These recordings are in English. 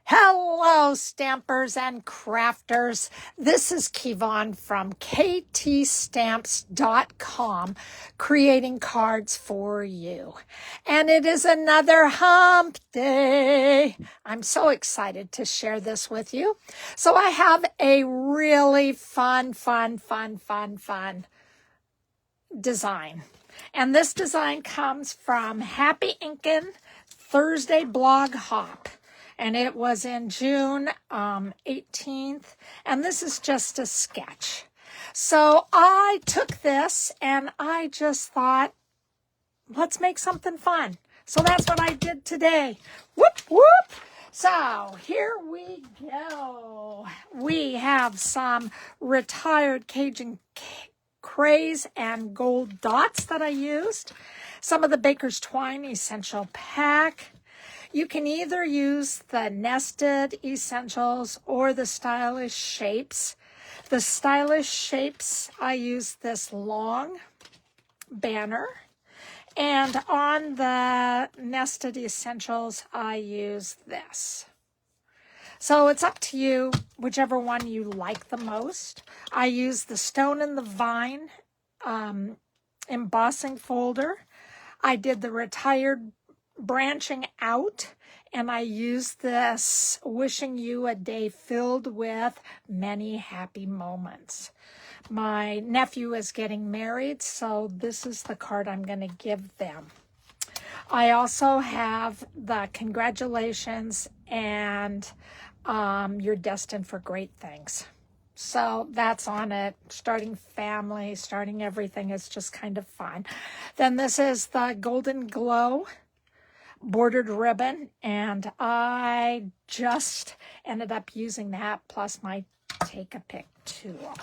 Hello, stampers and crafters. This is Kevon from ktstamps.com, creating cards for you. And it is another hump day. I'm so excited to share this with you. So I have a really fun design. And this design comes from Happy Inkin' Thursday Blog Hop. And it was in June 18th. And this is just a sketch. So I took this and I just thought, let's make something fun. So that's what I did today. Whoop, whoop. So here we go. We have some retired Cajun Craze and gold dots that I used. Some of the Baker's Twine Essential Pack. You can either use the nested essentials or the stylish shapes. The stylish shapes, I use this long banner. And on the nested essentials, I use this. So it's up to you, whichever one you like the most. I use the Stone and the Vine embossing folder. I did the retired branching out, and I used this wishing you a day filled with many happy moments. My nephew is getting married, so this is the card I'm going to give them. I also have the congratulations and you're destined for great things. So that's on it. Starting family, starting everything is just kind of fun. Then this is the Golden Glow bordered ribbon, and I just ended up using that plus my take a pick tool.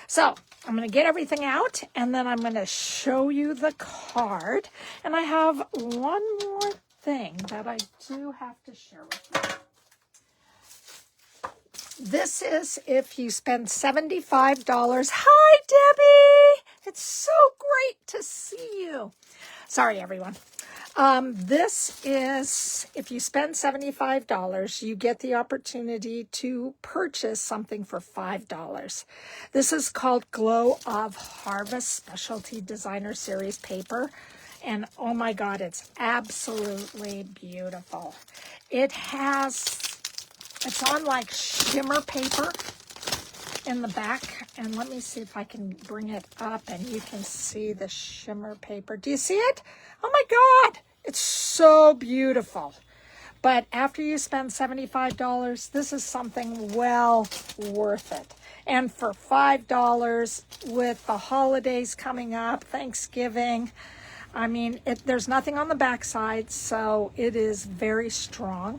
So I'm going to get everything out, and then I'm going to show you the card. And I have one more thing that I do have to share with you. This is if you spend $75. Hi, Debbie. It's so great to see you. Sorry, everyone. This is, if you spend $75, you get the opportunity to purchase something for $5. This is called Glow of Harvest Specialty Designer Series paper. And oh my God, it's absolutely beautiful. It's on like shimmer paper in the back. And let me see if I can bring it up and you can see the shimmer paper. Do you see it? Oh my God, it's so beautiful. But after you spend $75, this is something well worth it. And for $5 with the holidays coming up, Thanksgiving, I mean, there's nothing on the backside, so it is very strong.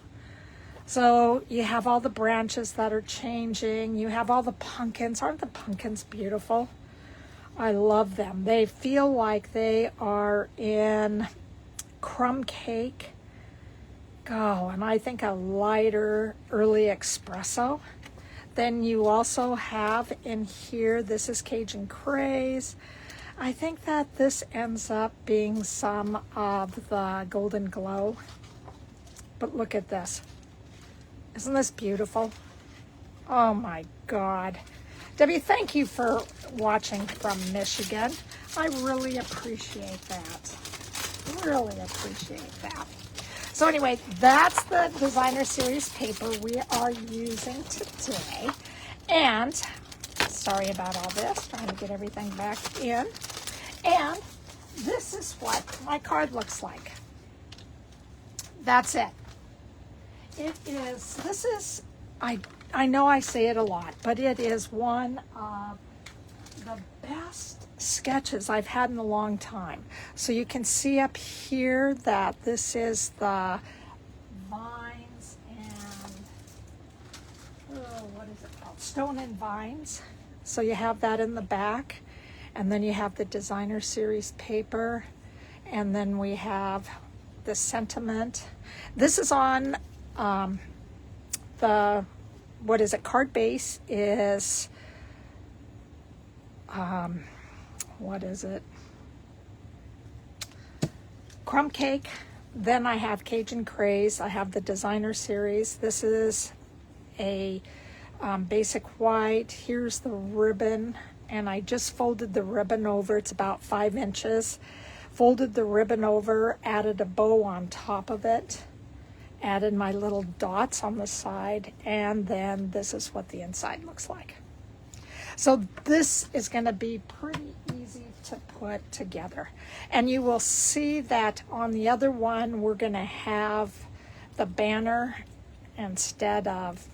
So you have all the branches that are changing. You have all the pumpkins. Aren't the pumpkins beautiful? I love them. They feel like they are in crumb cake. Oh, and I think a lighter early espresso. Then you also have in here, this is Cajun Craze. I think that this ends up being some of the Golden Glow. But look at this. Isn't this beautiful? Oh my God. Debbie, thank you for watching from Michigan. I really appreciate that. Really appreciate that. So anyway, that's the designer series paper we are using today. And sorry about all this, trying to get everything back in. And this is what my card looks like. That's it. I know I say it a lot, but it is one of the best sketches I've had in a long time. So you can see up here that this is the vines and, what is it called? Stone and Vines. So you have that in the back. And then you have the designer series paper. And then we have the sentiment. This is on card base is, crumb cake, Then I have Cajun Craze. I have the designer series. This is a basic white. Here's the ribbon, and I just folded the ribbon over. It's about 5 inches. Folded the ribbon over, added a bow on top of it, added my little dots on the side, and then this is what the inside looks like. So this is going to be pretty easy to put together. And you will see that on the other one, we're going to have the banner instead of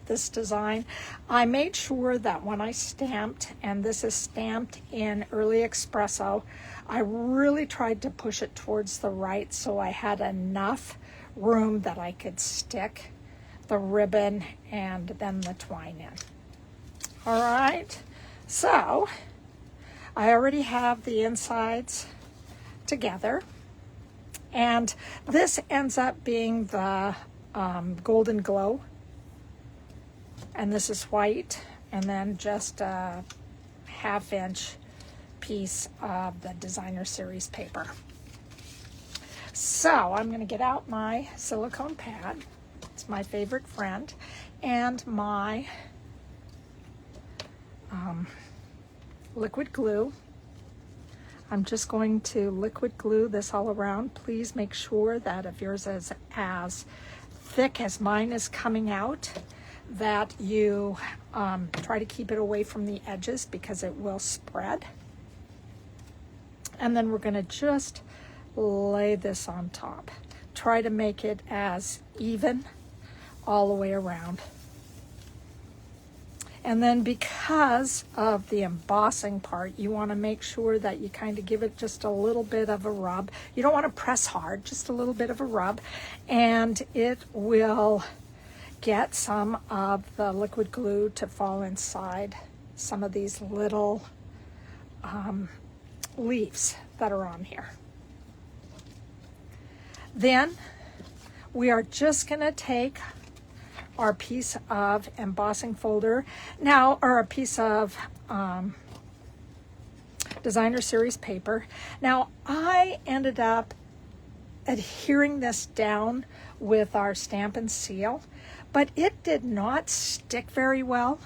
this design. I made sure that when I stamped, and this is stamped in early Espresso, I really tried to push it towards the right so I had enough room that I could stick the ribbon and then the twine in. All right, so I already have the insides together, and this ends up being the Golden Glow, and this is white, and then just a 1/2 inch piece of the designer series paper. So I'm going to get out my silicone pad. It's my favorite friend, and my liquid glue. I'm just going to liquid glue this all around. Please make sure that if yours is as thick as mine is coming out, that you try to keep it away from the edges because it will spread. And then we're going to just lay this on top. Try to make it as even all the way around. And then because of the embossing part, you want to make sure that you kind of give it just a little bit of a rub. You don't want to press hard, just a little bit of a rub, and it will get some of the liquid glue to fall inside some of these little leaves that are on here. Then we are just going to take our piece of embossing folder now, or a piece of designer series paper. Now I ended up adhering this down with our stamp and seal, but it did not stick very well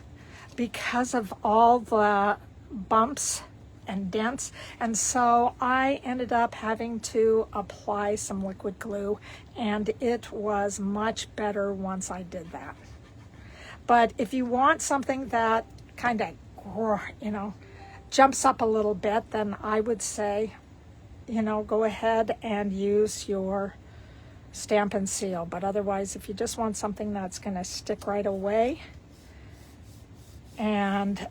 because of all the bumps and dents, and so I ended up having to apply some liquid glue, and it was much better once I did that. But if you want something that kind of, jumps up a little bit, then I would say, go ahead and use your stamp and seal. But otherwise, if you just want something that's going to stick right away and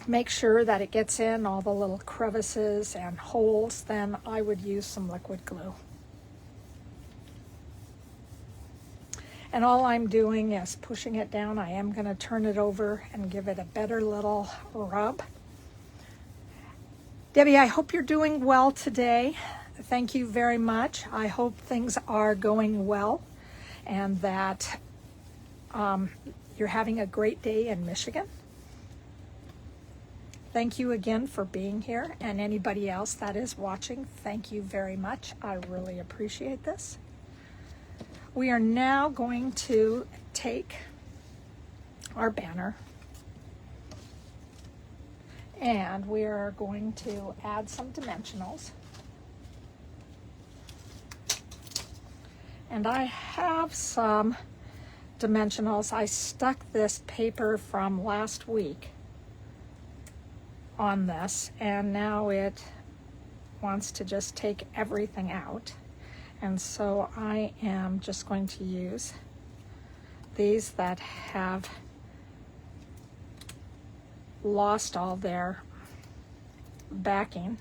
make sure that it gets in all the little crevices and holes, then I would use some liquid glue. And all I'm doing is pushing it down. I am going to turn it over and give it a better little rub. Debbie, I hope you're doing well today. Thank you very much. I hope things are going well and that you're having a great day in Michigan. Thank you again for being here, and anybody else that is watching, thank you very much. I really appreciate this. We are now going to take our banner and we are going to add some dimensionals. And I have some dimensionals. I stuck this paper from last week on this, and now it wants to just take everything out, and so I am just going to use these that have lost all their backing.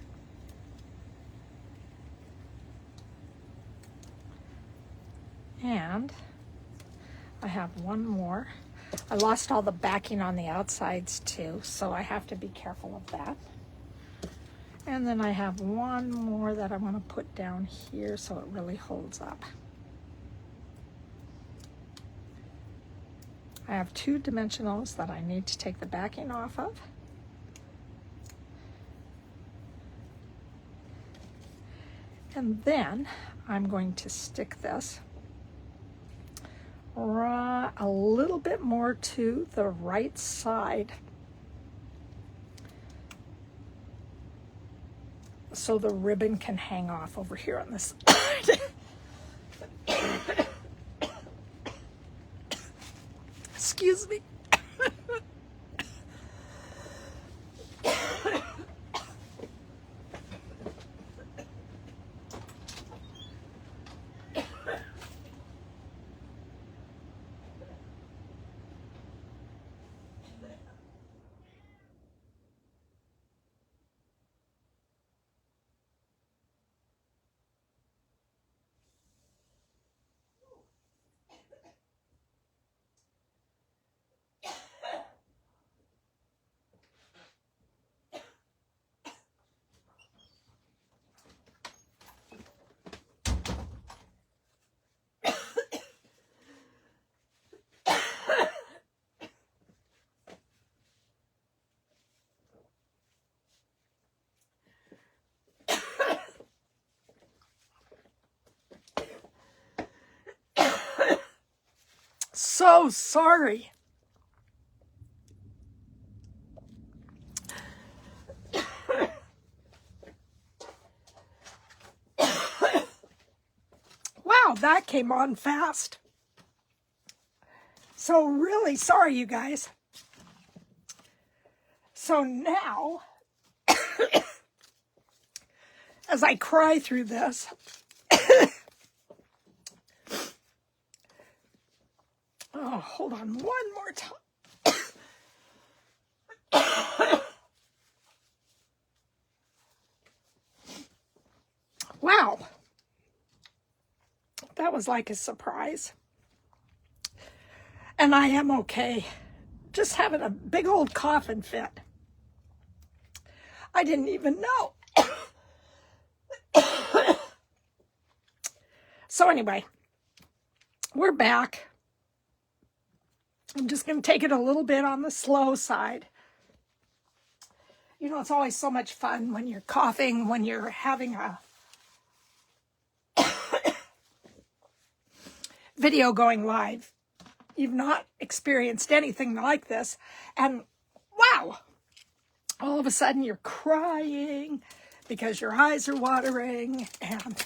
And I have one more. I lost all the backing on the outsides too, so I have to be careful of that. And then I have one more that I want to put down here so it really holds up. I have 2 dimensionals that I need to take the backing off of. And then I'm going to stick this a little bit more to the right side so the ribbon can hang off over here on this side. Excuse me. So sorry. Wow, that came on fast. So really sorry, you guys. So now, as I cry through this, oh, hold on one more time. Wow. That was like a surprise. And I am okay. Just having a big old coughing fit. I didn't even know. So anyway, we're back. I'm just going to take it a little bit on the slow side. You know, it's always so much fun when you're coughing, when you're having a video going live. You've not experienced anything like this. And wow, all of a sudden you're crying because your eyes are watering and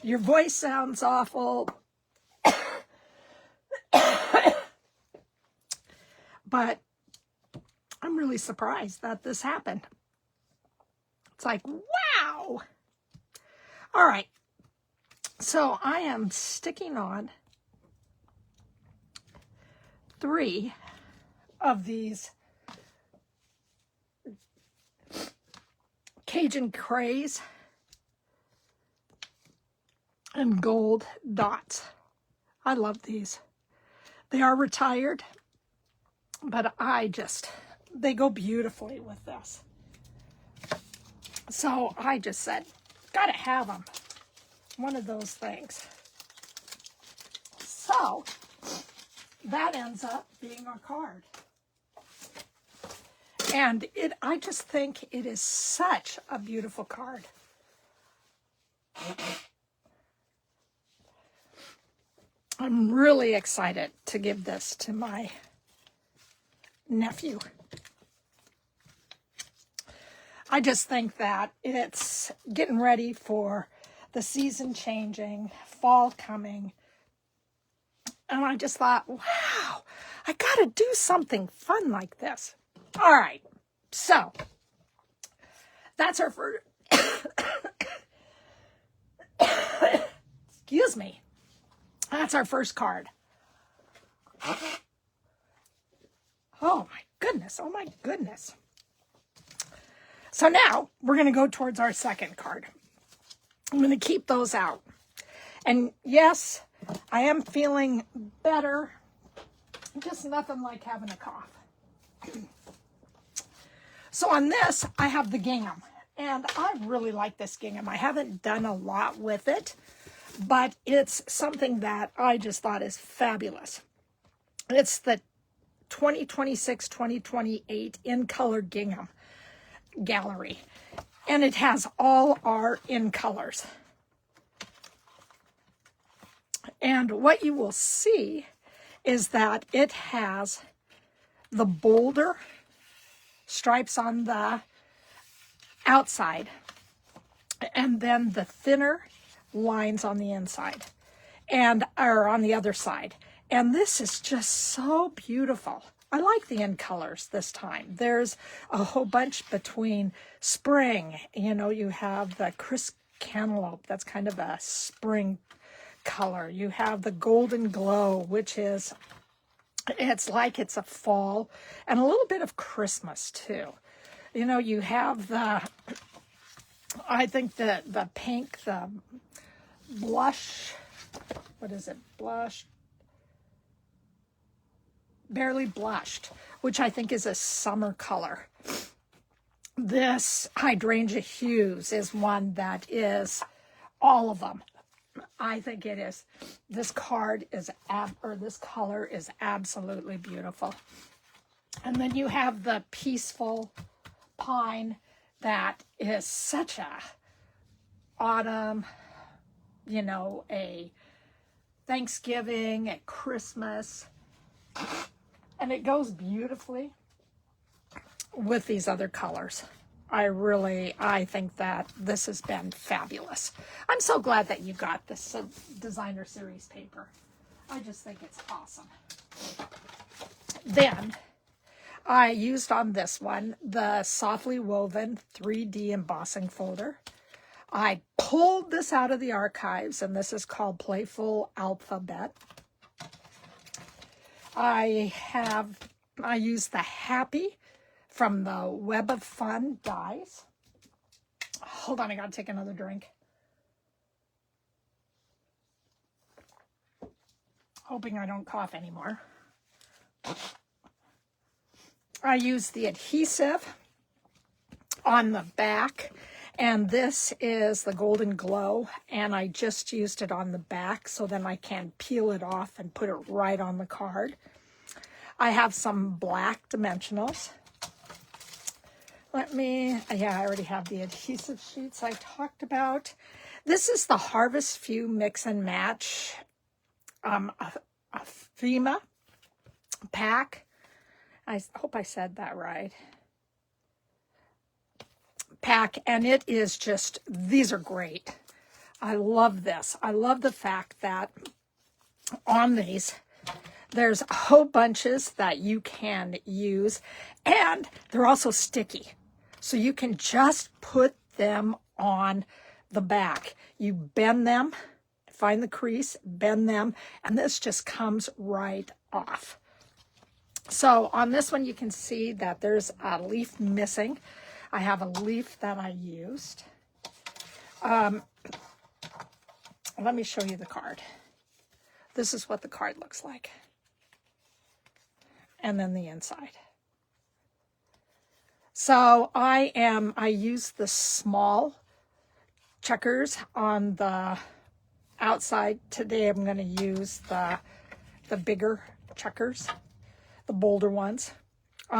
your voice sounds awful. But I'm really surprised that this happened. It's like, wow. All right. So I am sticking on 3 of these Cajun Craze and gold dots. I love these. They are retired, but they go beautifully with this. So I just said, gotta have them. One of those things. So that ends up being our card. And I just think it is such a beautiful card. I'm really excited to give this to my nephew. I just think that it's getting ready for the season changing, fall coming. And I just thought, wow, I got to do something fun like this. All right, so that's our first, excuse me, that's our first card. Oh my goodness, oh my goodness. So now we're going to go towards our second card. I'm going to keep those out. And yes, I am feeling better. Just nothing like having a cough. So on this, I have the Gingham. And I really like this Gingham. I haven't done a lot with it, but it's something that I just thought is fabulous. It's the 2026-2028 in color Gingham gallery. And it has all our in colors. And what you will see is that it has the bolder stripes on the outside and then the thinner lines on the inside or on the other side. And this is just so beautiful. I like the in colors this time. There's a whole bunch between spring. You know, you have the crisp cantaloupe. That's kind of a spring color. You have the golden glow, which is, it's like it's a fall, and a little bit of Christmas too. You know, you have the, I think the pink, the blush, what is it? Blush, barely blushed, which I think is a summer color. This hydrangea hues is one that is all of them. I think it is. This card is, this color is absolutely beautiful. And then you have the peaceful pine that is such a autumn, you know, a Thanksgiving, a Christmas. And it goes beautifully with these other colors. I think that this has been fabulous. I'm so glad that you got this designer series paper. I just think it's awesome. Then I used on this one the softly woven 3D embossing folder. I pulled this out of the archives, and this is called Playful Alphabet. I used the Happy from the Web of Fun dies. Hold on, I gotta take another drink. Hoping I don't cough anymore. I used the adhesive on the back, and this is the Golden Glow, and I just used it on the back so then I can peel it off and put it right on the card. I have some black dimensionals. I already have the adhesive sheets I talked about. This is the Harvest Few Mix and Match Ephemera pack. I hope I said that right. Pack, and it is just, these are great. I love this. I love the fact that on these, there's whole bunches that you can use, and they're also sticky. So you can just put them on the back. You bend them, find the crease, bend them, and this just comes right off. So on this one, you can see that there's a leaf missing. I have a leaf that I used. Let me show you the card. This is what the card looks like. And then the inside. So I use the small checkers on the outside. Today I'm going to use the bigger checkers, the bolder ones.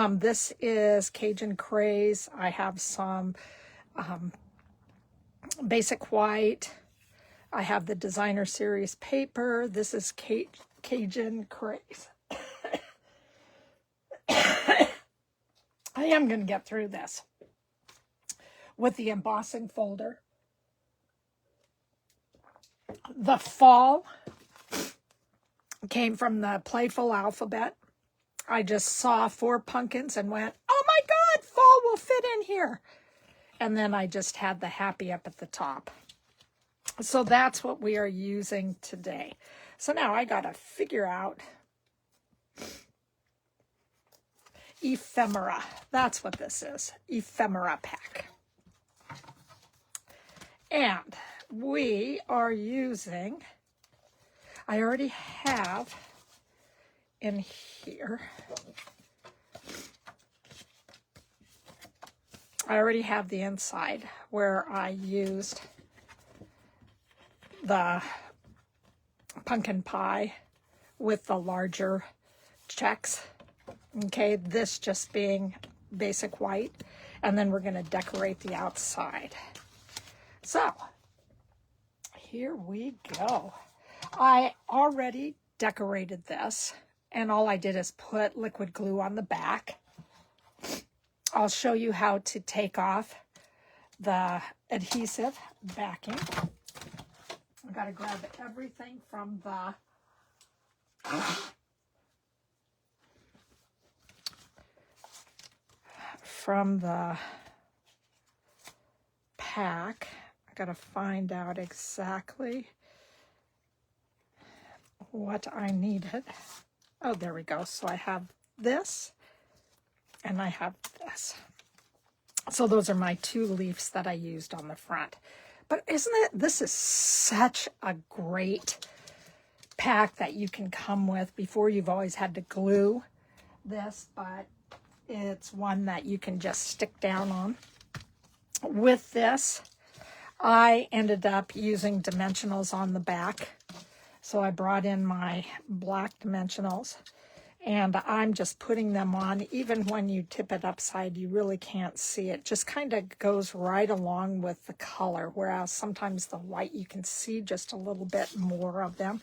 This is Cajun Craze. I have some basic white. I have the designer series paper. This is Cajun Craze. I am going to get through this with the embossing folder. The fall came from the Playful Alphabet. I just saw 4 pumpkins and went, oh my God, fall will fit in here. And then I just had the Happy up at the top. So that's what we are using today. So now I got to figure out Ephemera. That's what this is. Ephemera pack. And we are using, I already have in here, I already have the inside where I used the pumpkin pie with the larger checks. Okay, this just being basic white. And then we're going to decorate the outside. So here we go. I already decorated this, and all I did is put liquid glue on the back. I'll show you how to take off the adhesive backing. I've got to grab everything from the pack. I got to find out exactly what I needed. Oh, there we go. So I have this and I have this. So those are my 2 leaves that I used on the front. But isn't it, this is such a great pack that you can come with. Before, you've always had to glue this, but it's one that you can just stick down on. With this, I ended up using dimensionals on the back. So I brought in my black dimensionals, and I'm just putting them on. Even when you tip it upside, you really can't see it. Just kind of goes right along with the color, whereas sometimes the white, you can see just a little bit more of them.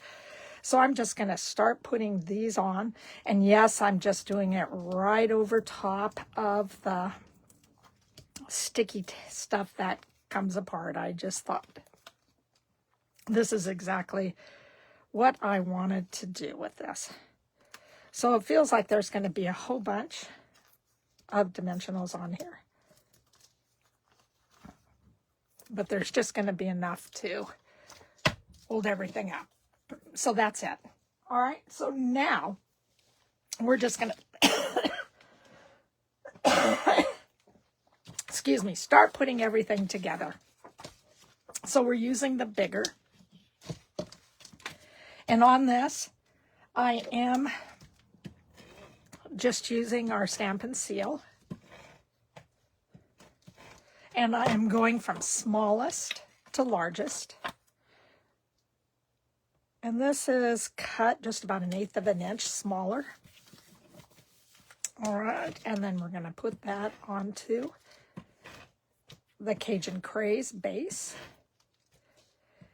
So I'm just going to start putting these on. And yes, I'm just doing it right over top of the sticky stuff that comes apart. I just thought this is exactly what I wanted to do with this. So it feels like there's going to be a whole bunch of dimensionals on here. But there's just going to be enough to hold everything up. So that's it. All right, so now we're just going to, excuse me, start putting everything together. So we're using the bigger. And on this, I am just using our Stampin' Seal. And I am going from smallest to largest. And this is cut just about 1/8 of an inch smaller. All right, and then we're going to put that onto the Cajun Craze base.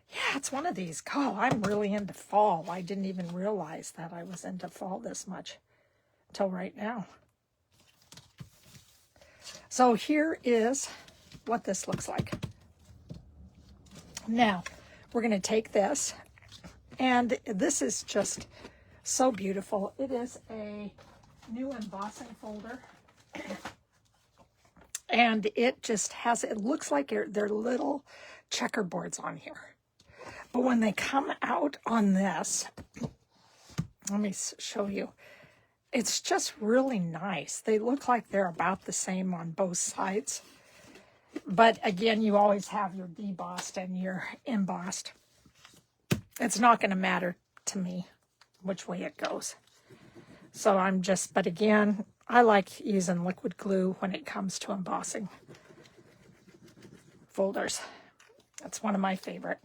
Yeah, it's one of these. Oh, I'm really into fall. I didn't even realize that I was into fall this much until right now. So here is what this looks like. Now, we're going to take this, and this is just so beautiful. It is a new embossing folder, and it just has, it looks like they're little checkerboards on here. But when they come out on this, let me show you. It's just really nice. They look like they're about the same on both sides. But again, you always have your debossed and your embossed. It's not going to matter to me which way it goes. So I'm just, but again, I like using liquid glue when it comes to embossing folders. That's one of my favorite.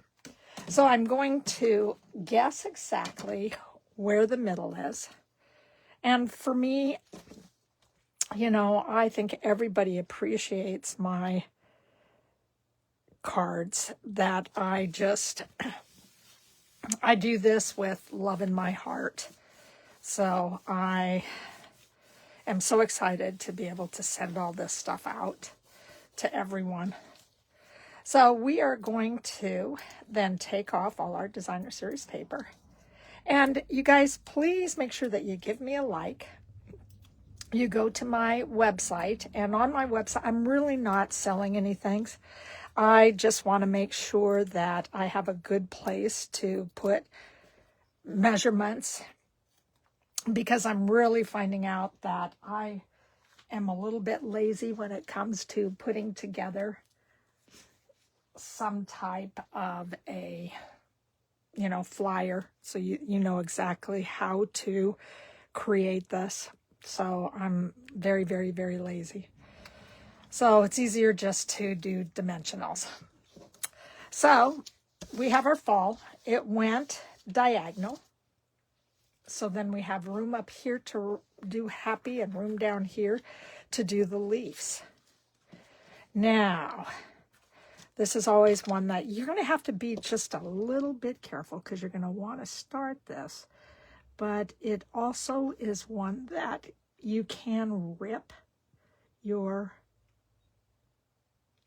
So I'm going to guess exactly where the middle is. And for me, you know, I think everybody appreciates my cards that I do this with love in my heart. So I am so excited to be able to send all this stuff out to everyone. So we are going to then take off all our designer series paper. And you guys, please make sure that you give me a like. You go to my website, and on my website, I'm really not selling anything. I just want to make sure that I have a good place to put measurements, because I'm really finding out that I am a little bit lazy when it comes to putting together some type of a, you know, flyer, so you know exactly how to create this. So I'm very, very, very lazy. So it's easier just to do dimensionals. So we have our fall. It went diagonal. So then we have room up here to do happy and room down here to do the leaves. Now, this is always one that you're going to have to be just a little bit careful because you're going to want to start this. But it also is one that you can rip your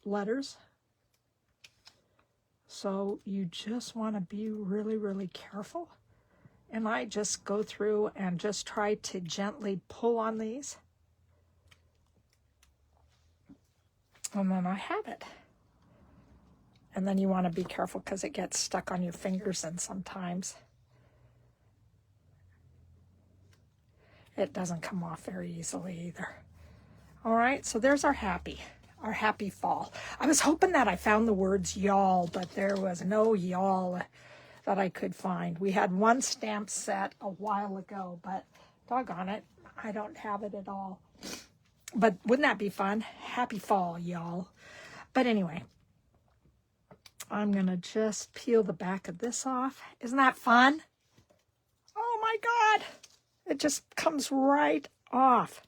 letters. So you just want to be really, really careful. And I just go through and just try to gently pull on these. And then I have it. And then you want to be careful because it gets stuck on your fingers, and sometimes it doesn't come off very easily either. All right, so there's our happy fall. I was hoping that I found the words y'all, but there was no y'all that I could find. We had one stamp set a while ago, but doggone it, I don't have it at all. But wouldn't that be fun? Happy fall, y'all. But anyway, I'm going to just peel the back of this off. Isn't that fun? Oh my God. It just comes right off.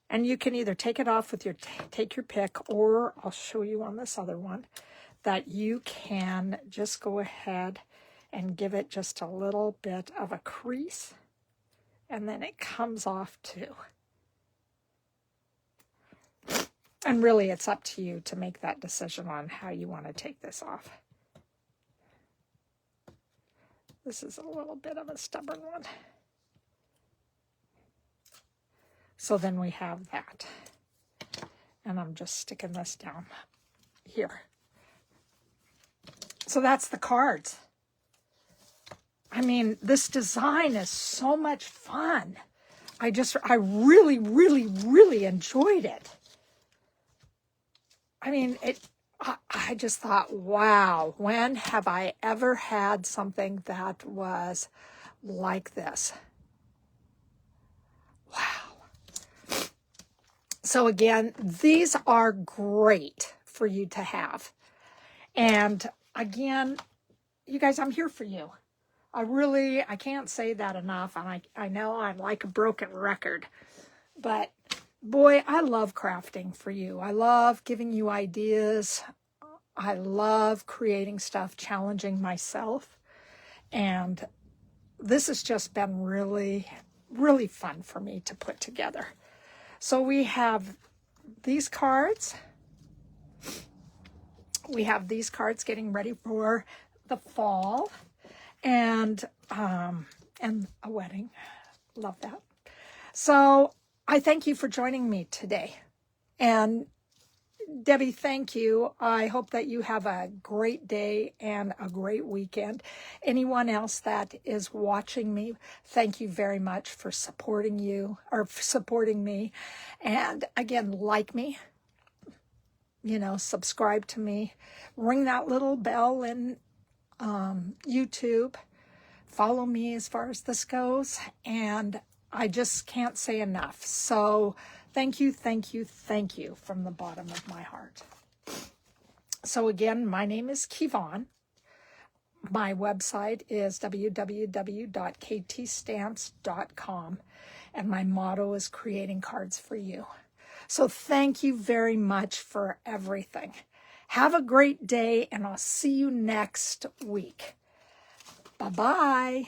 And you can either take it off with your, take your pick, or I'll show you on this other one that you can just go ahead and give it just a little bit of a crease. And then it comes off too. And really, it's up to you to make that decision on how you want to take this off. This is a little bit of a stubborn one. So then we have that. And I'm just sticking this down here. So that's the cards. I mean, this design is so much fun. I really, really, really enjoyed it. I mean, I just thought, wow, when have I ever had something that was like this? Wow. So again, these are great for you to have. And again, you guys, I'm here for you. I can't say that enough. And I know I'm like a broken record, but boy, I love crafting for you. I love giving you ideas. I love creating stuff, challenging myself. And this has just been really, really fun for me to put together. So we have these cards. We have these cards getting ready for the fall. And a wedding. Love that. So I thank you for joining me today. And Debbie, thank you. I hope that you have a great day and a great weekend. Anyone else that is watching me, thank you very much for supporting me. And again, like me, subscribe to me, ring that little bell in YouTube, follow me as far as this goes, and I just can't say enough. So thank you, thank you, thank you from the bottom of my heart. So again, my name is Kevon. My website is www.ktstamps.com, and my motto is creating cards for you. So thank you very much for everything. Have a great day, and I'll see you next week. Bye-bye.